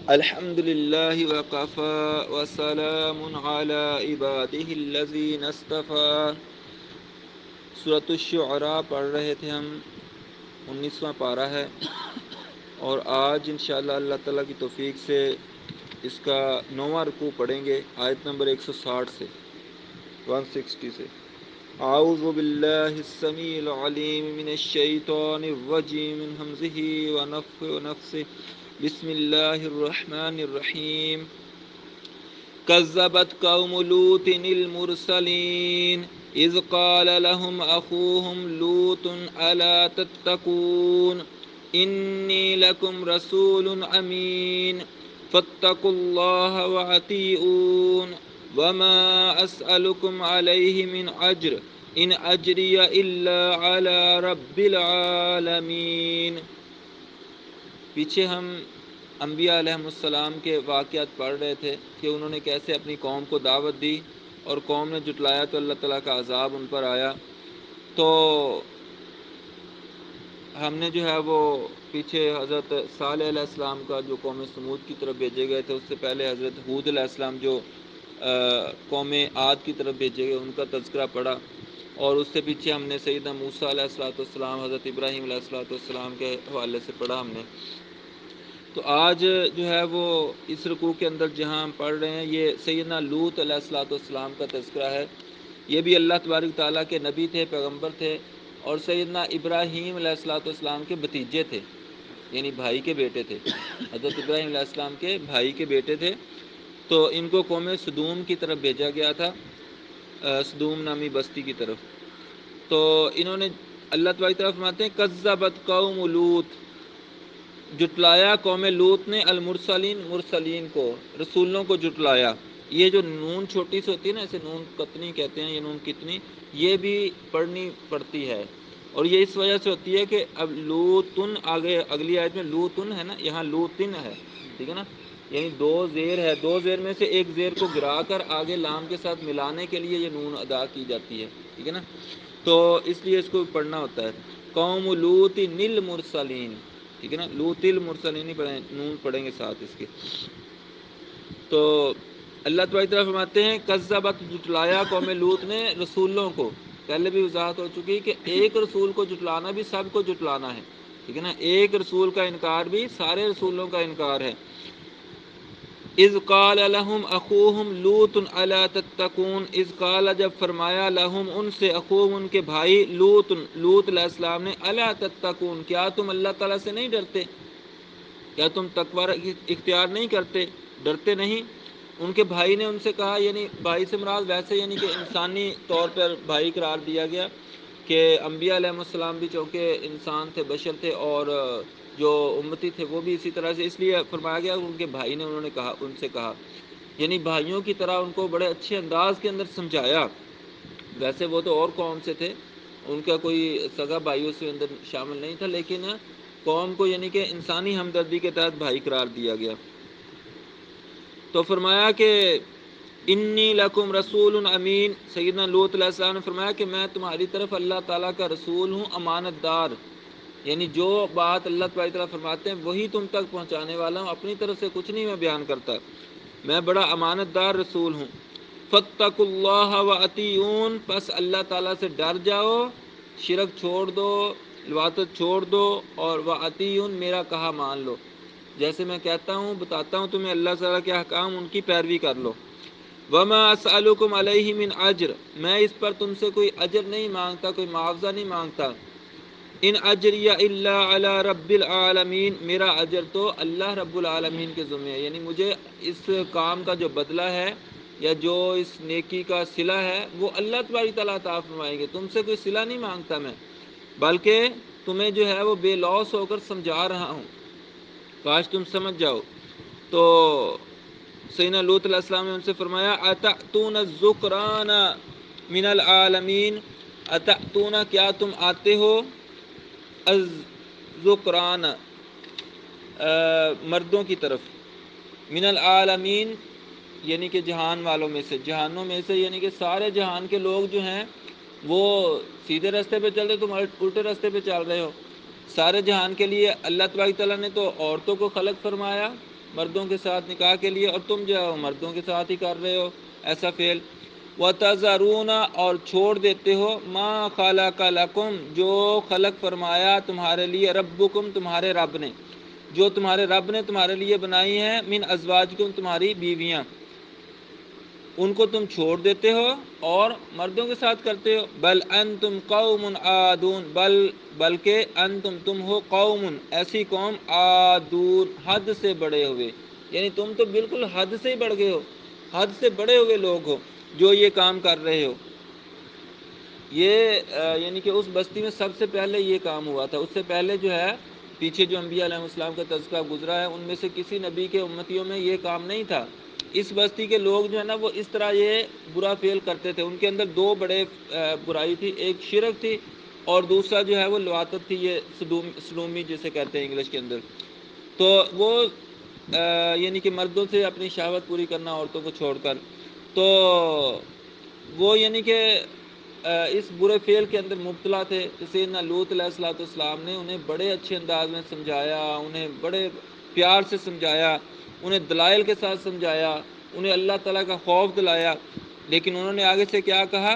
الحمد للہ وقفا وسلام علی عباده الذین اصطفى۔ سورۃ الشعراء پڑھ رہے تھے ہم، 19واں پارہ ہے، اور آج انشاءاللہ اللہ تعالیٰ کی توفیق سے اس کا 9واں رکوع پڑھیں گے، آیت نمبر 160 سے، 160 سے۔ اعوذ باللہ السمیع العلیم من الشیطان الرجیم من ہمزہ ونفخہ ونفثہ۔ بسم اللہ الرحمن الرحیم۔ کذبت قوم لوط المرسلین اذ قال لهم اخوهم لوط الا تتقون انی لکم رسول امین فاتقوا اللہ واطیعون وما اسألکم علیہ من اجر ان اجری الا علی رب العالمین۔ پیچھے ہم انبیاء علیہم السلام کے واقعات پڑھ رہے تھے کہ انہوں نے کیسے اپنی قوم کو دعوت دی اور قوم نے جھٹلایا تو اللہ تعالیٰ کا عذاب ان پر آیا۔ تو ہم نے جو ہے وہ پیچھے حضرت صالح علیہ السلام کا جو قوم سمود کی طرف بھیجے گئے تھے، اس سے پہلے حضرت ہود علیہ السلام جو قوم عاد کی طرف بھیجے گئے ان کا تذکرہ پڑھا، اور اس سے پیچھے ہم نے سیدنا موسیٰ علیہ السلام، حضرت ابراہیم علیہ السلام کے حوالے سے پڑھا ہم نے۔ تو آج جو ہے وہ اس رکوع کے اندر جہاں ہم پڑھ رہے ہیں یہ سیدنا لوط علیہ السلام کا تذکرہ ہے۔ یہ بھی اللہ تبارک تعالیٰ کے نبی تھے، پیغمبر تھے، اور سیدنا ابراہیم علیہ السلام کے بھتیجے تھے، یعنی بھائی کے بیٹے تھے، حضرت ابراہیم علیہ السلام کے بھائی کے بیٹے تھے۔ تو ان کو قوم سدوم کی طرف بھیجا گیا تھا، سدوم نامی بستی کی طرف۔ تو انہوں نے اللہ تبارک تعالیٰ فرماتے ہیں کذبت قوم لوط، جٹلایا قوم لوط نے المرسلین، مرسلین کو، رسولوں کو جٹلایا۔ یہ جو نون چھوٹی سی ہوتی ہے نا، اسے نون قطنی کہتے ہیں یا نون کتنی، یہ بھی پڑھنی پڑتی ہے، اور یہ اس وجہ سے ہوتی ہے کہ اب لوطن آگے اگلی آیت میں لوطن ہے نا، یہاں لوطن ہے، ٹھیک ہے نا، یعنی دو زیر ہے، دو زیر میں سے ایک زیر کو گرا کر آگے لام کے ساتھ ملانے کے لیے یہ نون ادا کی جاتی ہے، ٹھیک ہے نا، تو اس لیے اس کو پڑھنا ہوتا ہے۔ قوم لوط المرسلین، ٹھیک ہے نا، لوط المرسلین پڑھیں، نون پڑھیں گے ساتھ اس کے۔ تو اللہ تبارک تعالیٰ فرماتے ہیں کذبت، جٹلایا قوم لوط نے رسولوں کو۔ پہلے بھی وضاحت ہو چکی کہ ایک رسول کو جٹلانا بھی سب کو جٹلانا ہے، ٹھیک ہے نا، ایک رسول کا انکار بھی سارے رسولوں کا انکار ہے۔ اذ قال لهم اخوهم لوط الا تتقون، اذ قال جب فرمایا لهم ان سے، اخوهم ان کے بھائی، لوط علیہ السلام نے، الا تتقون کیا تم اللہ تعالیٰ سے نہیں ڈرتے، کیا تم تقوی اختیار نہیں کرتے، ڈرتے نہیں؟ ان کے بھائی نے ان سے کہا، یعنی بھائی سے مراد ویسے یعنی کہ انسانی طور پر بھائی قرار دیا گیا کہ انبیاء علیہ السلام بھی چونکہ انسان تھے، بشر تھے، اور جو امتی تھے وہ بھی اسی طرح سے، اس لیے فرمایا گیا ان کے بھائی نے انہوں نے کہا، ان سے کہا، یعنی بھائیوں کی طرح ان کو بڑے اچھے انداز کے اندر سمجھایا۔ ویسے وہ تو اور قوم سے تھے، ان کا کوئی سگا بھائی اس کے اندر شامل نہیں تھا، لیکن قوم کو یعنی کہ انسانی ہمدردی کے تحت بھائی قرار دیا گیا۔ تو فرمایا کہ انی لکم رسول امین، سیدنا لوط علیہ السلام نے فرمایا کہ میں تمہاری طرف اللہ تعالیٰ کا رسول ہوں، امانت دار، یعنی جو بات اللہ تعالیٰ فرماتے ہیں وہی تم تک پہنچانے والا ہوں، اپنی طرف سے کچھ نہیں میں بیان کرتا، میں بڑا امانت دار رسول ہوں۔ فاتقوا اللہ واطیعون، پس اللہ تعالیٰ سے ڈر جاؤ، شرک چھوڑ دو، لواطت چھوڑ دو، اور واطیعون میرا کہا مان لو، جیسے میں کہتا ہوں بتاتا ہوں تمہیں اللہ تعالیٰ کے احکام، ان کی پیروی کر لو۔ وما اسألکم علیہ من اجر، میں اس پر تم سے کوئی اجر نہیں مانگتا، کوئی معاوضہ نہیں مانگتا۔ ان اجری الا علی رب العالمین، میرا اجر تو اللہ رب العالمین کے ذمہ ہے، یعنی مجھے اس کام کا جو بدلہ ہے یا جو اس نیکی کا صلہ ہے وہ اللہ تبارک تعالیٰ عطا فرمائیں گے، تم سے کوئی صلہ نہیں مانگتا میں، بلکہ تمہیں جو ہے وہ بے لوث ہو کر سمجھا رہا ہوں، کاش تم سمجھ جاؤ۔ تو سیدنا لوط علیہ السلام نے ان سے فرمایا اتأتون الذکران من العالمین، اتأتون کیا تم آتے ہو، الذکران مردوں کی طرف، من العالمین یعنی کہ جہان والوں میں سے، جہانوں میں سے، یعنی کہ سارے جہان کے لوگ جو ہیں وہ سیدھے راستے پہ چل رہے، تم الٹے راستے پہ چل رہے ہو۔ سارے جہان کے لیے اللہ تبارک تعالیٰ نے تو عورتوں کو خلق فرمایا، مردوں کے ساتھ نکاح کے لیے، اور تم جو ہے مردوں کے ساتھ ہی کر رہے ہو ایسا فعل۔ وَتَذَرُونَ اور چھوڑ دیتے ہو مَا خَلَقَ لَكُمْ جو خلق فرمایا تمہارے لیے ربکم تمہارے رب نے، جو تمہارے رب نے تمہارے لیے بنائی ہیں، من ازواجکم تمہاری بیویاں، ان کو تم چھوڑ دیتے ہو اور مردوں کے ساتھ کرتے ہو۔ بل انتم قوم عادون بلکہ انتم تم ہو قوم ایسی قوم عادون حد سے بڑے ہوئے، یعنی تم تو بالکل حد سے ہی بڑھ گئے ہو، حد سے بڑے ہوئے لوگ ہو جو یہ کام کر رہے ہو۔ یہ یعنی کہ اس بستی میں سب سے پہلے یہ کام ہوا تھا، اس سے پہلے جو ہے پیچھے جو انبیاء علیہ السلام کا تذکرہ گزرا ہے ان میں سے کسی نبی کے امتیوں میں یہ کام نہیں تھا۔ اس بستی کے لوگ جو ہے نا وہ اس طرح یہ برا فعل کرتے تھے۔ ان کے اندر دو بڑے برائی تھی، ایک شرک تھی اور دوسرا جو ہے وہ لواطت تھی، یہ سدومی جسے کہتے ہیں انگلش کے اندر۔ تو وہ یعنی کہ مردوں سے اپنی شہوت پوری کرنا عورتوں کو چھوڑ کر، تو وہ یعنی کہ اس برے فعل کے اندر مبتلا تھے۔ سیدنا لوط علیہ السلام نے انہیں بڑے اچھے انداز میں سمجھایا، انہیں بڑے پیار سے سمجھایا، انہیں دلائل کے ساتھ سمجھایا، انہیں اللہ تعالیٰ کا خوف دلایا، لیکن انہوں نے آگے سے کیا کہا؟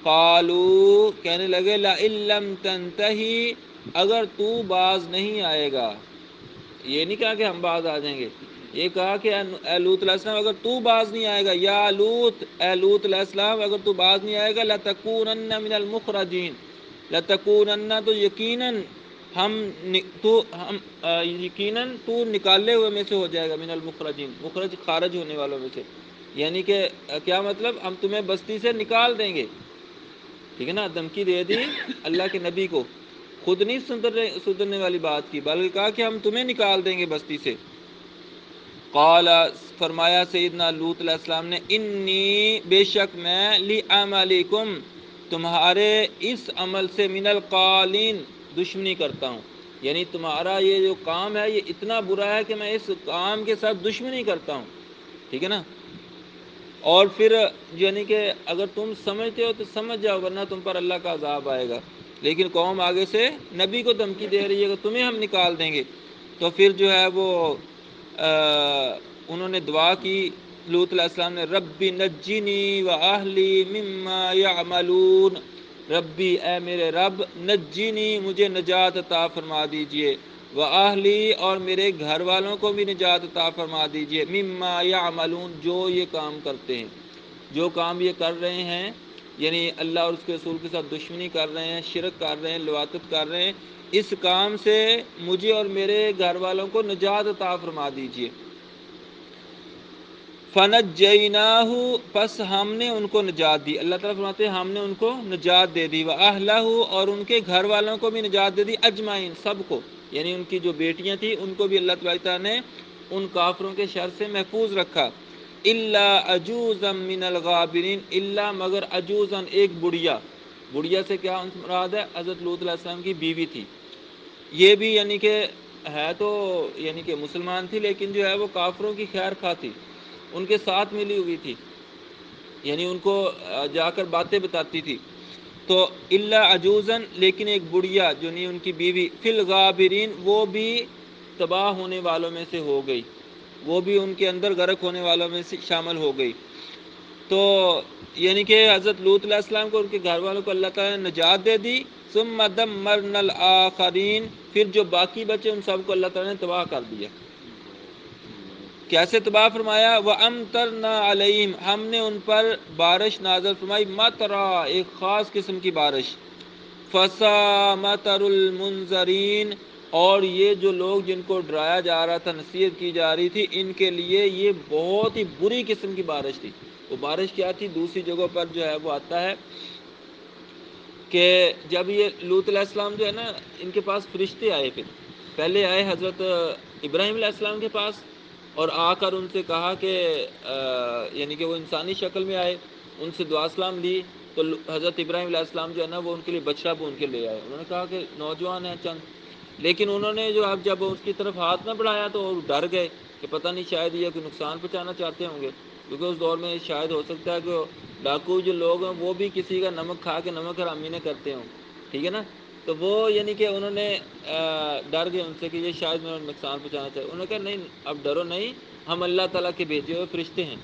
قالو کہنے لگے لئن لم تنتہی اگر تو باز نہیں آئے گا، یہ نہیں کہا کہ ہم باز آ جائیں گے، یہ کہا کہ اے لوط علیہ السلام اگر تو باز نہیں آئے گا، یا لوط اے لوط علیہ السلام اگر تو باز نہیں آئے گا، لتکونن من المخرجین، لتکونن تو یقیناً یقیناً تو نکالے ہوئے میں سے ہو جائے گا، من المخرجین مخرج خارج ہونے والوں میں سے، یعنی کہ کیا مطلب ہم تمہیں بستی سے نکال دیں گے، ٹھیک ہے نا، دھمکی دے دی اللہ کے نبی کو، خود نہیں سدھرنے والی بات کی بلکہ کہا کہ ہم تمہیں نکال دیں گے بستی سے۔ قال فرمایا سیدنا لوط علیہ السلام نے انی بے شک میں لعملکم تمہارے اس عمل سے من القالین دشمنی کرتا ہوں، یعنی تمہارا یہ جو کام ہے یہ اتنا برا ہے کہ میں اس کام کے ساتھ دشمنی کرتا ہوں، ٹھیک ہے نا۔ اور پھر یعنی کہ اگر تم سمجھتے ہو تو سمجھ جاؤ ورنہ تم پر اللہ کا عذاب آئے گا، لیکن قوم آگے سے نبی کو دھمکی دے رہی ہے کہ تمہیں ہم نکال دیں گے، تو پھر جو ہے وہ انہوں نے دعا کی لوط علیہ السلام نے، ربی نجنی و اہلی مما یعملون، ربی اے میرے رب نجنی مجھے نجات عطا فرما دیجئے، و اہلی اور میرے گھر والوں کو بھی نجات عطا فرما دیجئے، مما یعملون جو یہ کام کرتے ہیں، جو کام یہ کر رہے ہیں، یعنی اللہ اور اس کے رسول کے ساتھ دشمنی کر رہے ہیں، شرک کر رہے ہیں، لواطت کر رہے ہیں، اس کام سے مجھے اور میرے گھر والوں کو نجات عطا فرما دیجئے۔ فنجیناہ پس ہم نے ان کو نجات دی، اللہ تعالیٰ فرماتے ہیں ہم نے ان کو نجات دے دی، واہلہ اور ان کے گھر والوں کو بھی نجات دے دی، اجمعین سب کو، یعنی ان کی جو بیٹیاں تھیں ان کو بھی اللہ تعالیٰ نے ان کافروں کے شر سے محفوظ رکھا۔ الا عجوزا من الغابرین الا مگر عجوزا ایک بڑھیا، بڑھیا سے کیا مراد ہے؟ حضرت لوط علیہ السلام کی بیوی تھی، یہ بھی یعنی کہ ہے تو یعنی کہ مسلمان تھی لیکن جو ہے وہ کافروں کی خیر خواہ تھی، ان کے ساتھ ملی ہوئی تھی، یعنی ان کو جا کر باتیں بتاتی تھی، تو الا عجوزن لیکن ایک بڑھیا جو نہیں ان کی بیوی، فی الغابرین وہ بھی تباہ ہونے والوں میں سے ہو گئی، وہ بھی ان کے اندر غرق ہونے والوں میں سے شامل ہو گئی۔ تو یعنی کہ حضرت لوط علیہ السلام کو ان کے گھر والوں کو اللہ تعالیٰ نے نجات دے دی، ثم دمرنا الآخرین پھر جو باقی بچے ان سب کو اللہ تعالیٰ نے تباہ کر دیا۔ کیسے تباہ فرمایا؟ وَأَمْطَرْنَا عَلَيْهِمْ ہم نے ان پر بارش نازل فرمائی، مطرا ایک خاص قسم کی بارش، فَسَاءَ مَطَرُ الْمُنذَرِينَ اور یہ جو لوگ جن کو ڈرایا جا رہا تھا، نصیحت کی جا رہی تھی، ان کے لیے یہ بہت ہی بری قسم کی بارش تھی۔ وہ بارش کیا تھی؟ دوسری جگہوں پر جو ہے وہ آتا ہے کہ جب یہ لوط علیہ السلام جو ہے نا ان کے پاس فرشتے آئے، پھر پہلے آئے حضرت ابراہیم علیہ السلام کے پاس اور آ کر ان سے کہا کہ یعنی کہ وہ انسانی شکل میں آئے، ان سے دعا سلام لی، تو حضرت ابراہیم علیہ السلام جو ہے نا وہ ان کے لیے بچڑا بون کے لے آئے، انہوں نے کہا کہ نوجوان ہیں چند، لیکن انہوں نے جو اب جب اس کی طرف ہاتھ نہ بڑھایا تو وہ ڈر گئے کہ پتہ نہیں شاید یہ کوئی نقصان پہنچانا چاہتے ہوں گے، کیونکہ اس دور میں شاید ہو سکتا ہے کہ ڈاکو جو لوگ ہیں وہ بھی کسی کا نمک کھا کے نمک حرامی نہ کرتے ہوں، ٹھیک ہے نا، تو وہ یعنی کہ انہوں نے ڈر گئے ان سے کہ یہ شاید میرا نقصان پہنچانا چاہے. انہوں نے کہا نہیں اب ڈرو نہیں، ہم اللہ تعالیٰ کے بھیجے ہوئے فرشتے ہیں.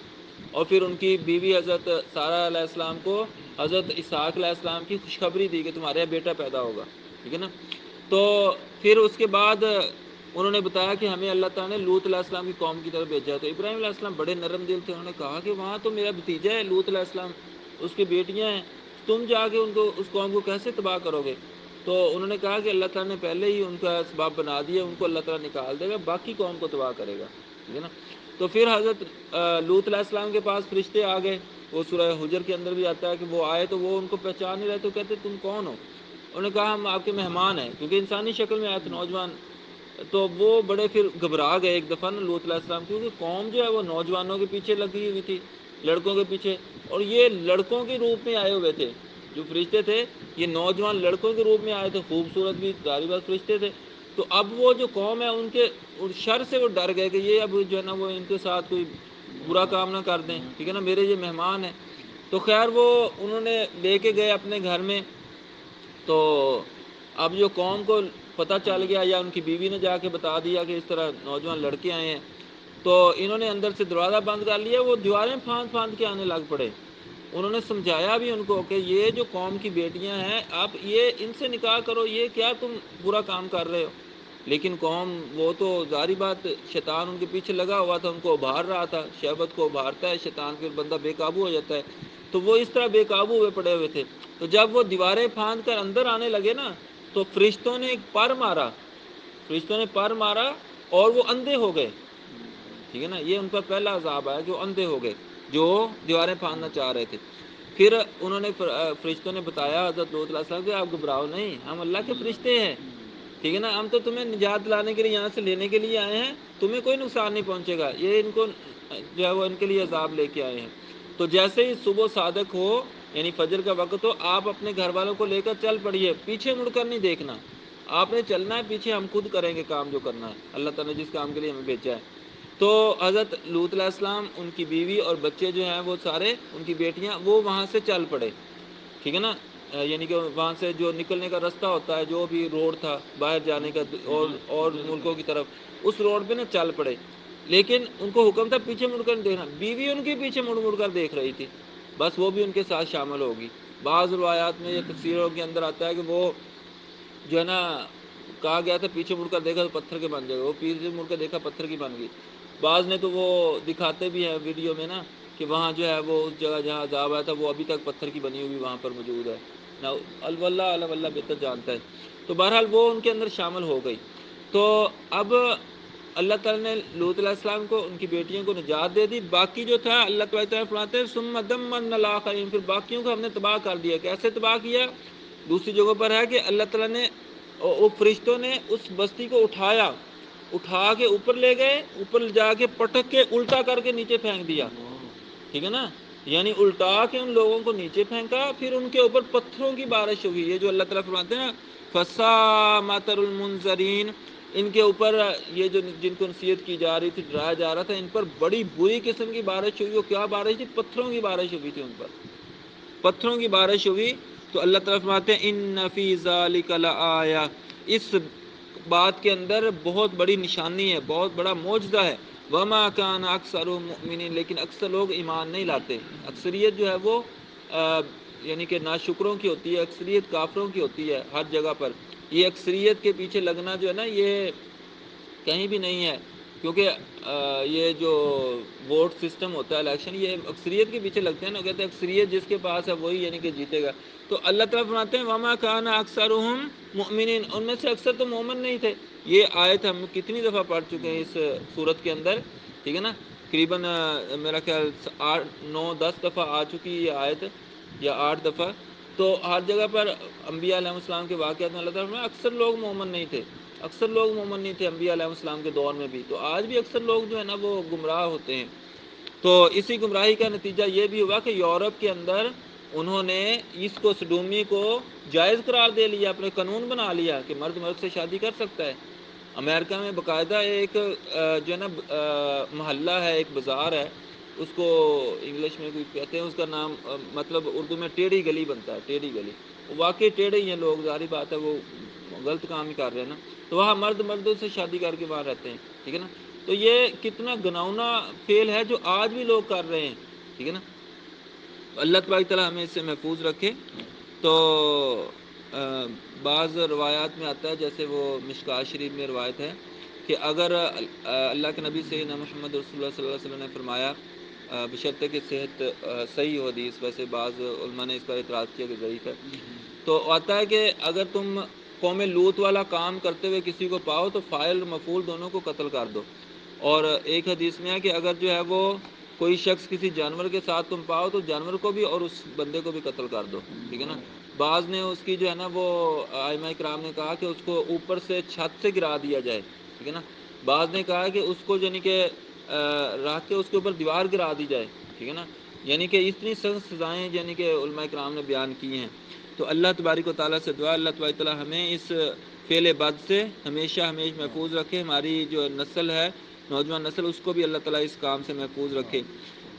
اور پھر ان کی بیوی حضرت سارہ علیہ السلام کو حضرت اسحاق علیہ السلام کی خوشخبری دی کہ تمہارے یہاں بیٹا پیدا ہوگا. ٹھیک ہے نا. تو پھر اس کے بعد انہوں نے بتایا کہ ہمیں اللہ تعالیٰ نے لوط علیہ السلام کی قوم کی طرف بھیجا. تو ابراہیم علیہ السلام بڑے نرم دل تھے. انہوں نے کہا کہ وہاں تو میرا بھتیجا ہے لوط علیہ السلام، اس کی بیٹیاں ہیں، تم جا کے ان کو اس قوم کو کیسے تباہ کرو گے؟ تو انہوں نے کہا کہ اللہ تعالیٰ نے پہلے ہی ان کا اسباب بنا دیا، ان کو اللہ تعالیٰ نکال دے گا، باقی قوم کو تباہ کرے گا. ٹھیک ہے نا. تو پھر حضرت لوط علیہ السلام کے پاس فرشتے آ گئے. وہ سورہ حجر کے اندر بھی آتا ہے کہ وہ آئے تو وہ ان کو پہچان نہیں رہے تو کہتے تم کون ہو؟ انہوں نے کہا ہم آپ کے مہمان ہیں، کیونکہ انسانی شکل میں آئے تھے نوجوان. تو وہ بڑے پھر گھبرا گئے ایک دفعہ نا لوط علیہ السلام، کیونکہ قوم جو ہے وہ نوجوانوں کے پیچھے لگی ہوئی تھی، لڑکوں کے پیچھے، اور یہ لڑکوں کے روپ میں آئے ہوئے تھے. جو فرشتے تھے یہ نوجوان لڑکوں کے روپ میں آئے تھے، خوبصورت بھی ظاہری بات فرشتے تھے. تو اب وہ جو قوم ہے ان کے شر سے وہ ڈر گئے کہ یہ اب جو ہے نا وہ ان کے ساتھ کوئی برا کام نہ کر دیں. ٹھیک ہے نا، میرے یہ مہمان ہیں. تو خیر وہ انہوں نے لے کے گئے اپنے گھر میں. تو اب جو قوم کو پتہ چل گیا یا ان کی بیوی نے جا کے بتا دیا کہ اس طرح نوجوان لڑکے آئے ہیں، تو انہوں نے اندر سے دروازہ بند کر لیا. وہ دیواریں پھاند پھاند کے آنے لگ پڑے. انہوں نے سمجھایا بھی ان کو کہ یہ جو قوم کی بیٹیاں ہیں آپ یہ ان سے نکاح کرو، یہ کیا تم برا کام کر رہے ہو؟ لیکن قوم وہ تو ظاہری بات شیطان ان کے پیچھے لگا ہوا تھا، ان کو ابھار رہا تھا. شہوت کو ابھارتا ہے شیطان، پھر بندہ بے قابو ہو جاتا ہے. تو وہ اس طرح بے قابو ہوئے پڑے ہوئے تھے. تو جب وہ دیواریں پھاند کر اندر آنے لگے نا تو فرشتوں نے ایک پر مارا، فرشتوں نے پر مارا اور وہ اندھے ہو گئے. ٹھیک ہے نا. یہ ان پر پہلا عذاب آیا کہ وہ اندھے ہو گئے جو دیواریں پھاندنا چاہ رہے تھے. پھر انہوں نے فرشتوں نے بتایا حضرت لوط علیہ السلام کہ آپ گھبراؤ نہیں، ہم اللہ کے فرشتے ہیں. ٹھیک ہے نا. ہم تو تمہیں نجات لانے کے لیے یہاں سے لینے کے لیے آئے ہیں، تمہیں کوئی نقصان نہیں پہنچے گا. یہ ان کو جو ہے وہ ان کے لیے عذاب لے کے آئے ہیں. تو جیسے ہی صبح صادق ہو یعنی فجر کا وقت ہو، آپ اپنے گھر والوں کو لے کر چل پڑیے، پیچھے مڑ کر نہیں دیکھنا. آپ نے چلنا ہے، پیچھے ہم خود کریں گے کام جو کرنا ہے، اللہ تعالیٰ نے جس کام کے لیے ہمیں بھیجا ہے. تو حضرت لوط علیہ السلام، ان کی بیوی اور بچے جو ہیں وہ سارے، ان کی بیٹیاں، وہ وہاں سے چل پڑے. ٹھیک ہے نا. یعنی کہ وہاں سے جو نکلنے کا رستہ ہوتا ہے، جو بھی روڈ تھا باہر جانے کا اور ملکوں کی طرف، اس روڈ پہ نا چل پڑے. لیکن ان کو حکم تھا پیچھے مڑ کر دیکھنا. بیوی ان کے پیچھے مڑ مڑ کر دیکھ رہی تھی، بس وہ بھی ان کے ساتھ شامل ہوگی. بعض روایات میں یہ تفسیروں کے اندر آتا ہے کہ وہ جو ہے نا کہا گیا تھا پیچھے مڑ کر دیکھا تو پتھر کے بن جائے گا، وہ پیچھے مڑ کر دیکھا پتھر کی بن گئی. بعض نے تو وہ دکھاتے بھی ہیں ویڈیو میں نا کہ وہاں جو ہے وہ اس جگہ جہاں عذاب آیا تھا وہ ابھی تک پتھر کی بنی ہوئی وہاں پر موجود ہے. اللہ بہتر جانتا ہے. تو بہرحال وہ ان کے اندر شامل ہو گئی. تو اب اللہ تعالیٰ نے لوط علیہ السلام کو، ان کی بیٹیوں کو نجات دے دی. باقی جو تھا اللہ تعالیٰ فرماتے ہیں ثم دمرنا الآخرین، پھر باقیوں کو ہم نے تباہ کر دیا. کیسے تباہ کیا؟ دوسری جگہ پر ہے کہ اللہ تعالیٰ نے فرشتوں نے اس بستی کو اٹھا کے اوپر لے گئے، اوپر جا کے پٹک کے الٹا کر کے نیچے پھینک دیا. ٹھیک ہے نا. یعنی الٹا کے ان لوگوں کو نیچے پھینکا، پھر ان کے اوپر پتھروں کی بارش ہوئی. یہ جو اللہ تعالیٰ فرماتے ہیں نا فَسَاءَ مَثَلُ الْمُنذَرِينَ، ان کے اوپر یہ جو جن کو نصیحت کی جا رہی تھی، ڈرایا جا رہا تھا، ان پر بڑی بری قسم کی بارش ہوئی. وہ کیا بارش تھی؟ پتھروں کی بارش ہوئی تھی. ان پر پتھروں کی بارش ہوئی. تو اللہ تعالیٰ فرماتے ہیں اِنَّ فِي ذَلِكَ لَآیَةً، اس بات کے اندر بہت بڑی نشانی ہے، بہت بڑا معجزہ ہے. وَمَا كَانَ أَكْثَرُهُم مُؤْمِنِينَ، لیکن اکثر لوگ ایمان نہیں لاتے. اکثریت جو ہے وہ یعنی کہ ناشکروں کی ہوتی ہے، اکثریت کافروں کی ہوتی ہے ہر جگہ پر. یہ اکثریت کے پیچھے لگنا جو ہے نا یہ کہیں بھی نہیں ہے، کیونکہ یہ جو ووٹ سسٹم ہوتا ہے الیکشن، یہ اکثریت کے پیچھے لگتے ہیں نا. کہتے ہیں اکثریت جس کے پاس ہے وہی یعنی کہ جیتے گا. تو اللہ تعالیٰ فرماتے ہیں وَمَا كَانَ أَكْثَرُهُم مُؤْمِنِينَ، ان میں سے اکثر تو مومن نہیں تھے. یہ آیت ہم کتنی دفعہ پڑھ چکے ہیں اس سورت کے اندر. ٹھیک ہے نا. قریباً میرا خیال 8 9 10 دفعہ آ چکی یہ آیت، یا 8 دفعہ. تو ہر جگہ پر انبیاء علیہ السلام کے واقعات میں اللہ تعالیٰ فرماتا ہے اکثر لوگ مومن نہیں تھے. اکثر لوگ مومن نہیں تھے انبیاء علیہ السلام کے دور میں بھی. تو آج بھی اکثر لوگ جو ہے نا وہ گمراہ ہوتے ہیں. تو اسی گمراہی کا نتیجہ یہ بھی ہوا کہ یورپ کے اندر انہوں نے اس کو سڈومی کو جائز قرار دے لیا، اپنے قانون بنا لیا کہ مرد مرد سے شادی کر سکتا ہے. امریکہ میں باقاعدہ ایک جو ہے نا محلہ ہے، ایک بازار ہے، اس کو انگلش میں کوئی کہتے ہیں، اس کا نام مطلب اردو میں ٹیڑھی گلی بنتا ہے، ٹیڑھی گلی. واقعی ٹیڑھے ہی ہیں لوگ، ظاہری بات ہے وہ غلط کام ہی کر رہے ہیں نا، تو وہاں مرد مردوں سے شادی کر کے وہاں رہتے ہیں، ٹھیک ہے نا. تو یہ کتنا گناؤنا فعل ہے جو آج بھی لوگ کر رہے ہیں، ٹھیک ہے نا. اللہ تبارک تعالیٰ ہمیں اس سے محفوظ رکھے. تو بعض روایات میں آتا ہے، جیسے وہ مشکوٰۃ شریف میں روایت ہے کہ اگر اللہ کے نبی سیدنا محمد رسول اللہ صلی اللہ علیہ وسلم نے فرمایا، بشرطے کہ صحت صحیح ہو حدیث، ویسے بعض علماء نے اس پر اعتراض کیا کہ ضعیف ہے، تو آتا ہے کہ اگر تم قوم لوط والا کام کرتے ہوئے کسی کو پاؤ تو فاعل اور مفعول دونوں کو قتل کر دو. اور ایک حدیث میں ہے کہ اگر جو ہے وہ کوئی شخص کسی جانور کے ساتھ تم پاؤ تو جانور کو بھی اور اس بندے کو بھی قتل کر دو، ٹھیک ہے نا. بعض نے اس کی جو ہے نا وہ ائمہ کرام نے کہا کہ اس کو اوپر سے چھت سے گرا دیا جائے، ٹھیک ہے نا. بعض نے کہا کہ اس کو یعنی کہ رکھ کے اس کے اوپر دیوار گرا دی جائے، ٹھیک ہے نا. یعنی کہ اتنی سخت سزائیں یعنی کہ علماء کرام نے بیان کی ہیں. تو اللہ تبارک و تعالیٰ سے دعا، اللہ تبارک و تعالیٰ ہمیں اس فعل بد سے ہمیشہ محفوظ رکھے. ہماری جو نسل ہے، نوجوان نسل، اس کو بھی اللہ تعالیٰ اس کام سے محفوظ رکھے.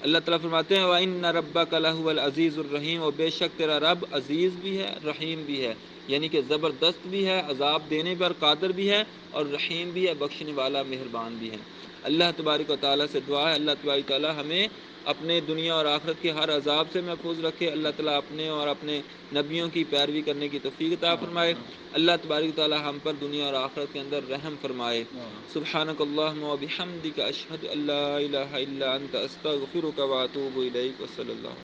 اللہ تعالیٰ فرماتے ہیں وَإِنَّ رَبَّكَ لَهُوَ الْعَزِيزُ الرَّحِيمُ، اور بے شک تیرا رب عزیز بھی ہے، رحیم بھی ہے، یعنی کہ زبردست بھی ہے، عذاب دینے پر قادر بھی ہے، اور رحیم بھی ہے، بخشنے والا مہربان بھی ہے. اللہ تبارک و تعالیٰ سے دعا ہے اللہ تبارک و تعالیٰ ہمیں اپنے دنیا اور آخرت کے ہر عذاب سے محفوظ رکھے. اللہ تعالیٰ اپنے اور اپنے نبیوں کی پیروی کرنے کی توفیق عطا فرمائے. اللہ تبارک و تعالیٰ ہم پر دنیا اور آخرت کے اندر رحم فرمائے. سبحانک اللہم و بحمدک، اشہد ان لا الہ الا انت، استغفرک و اتوب الیک. وصلی اللہ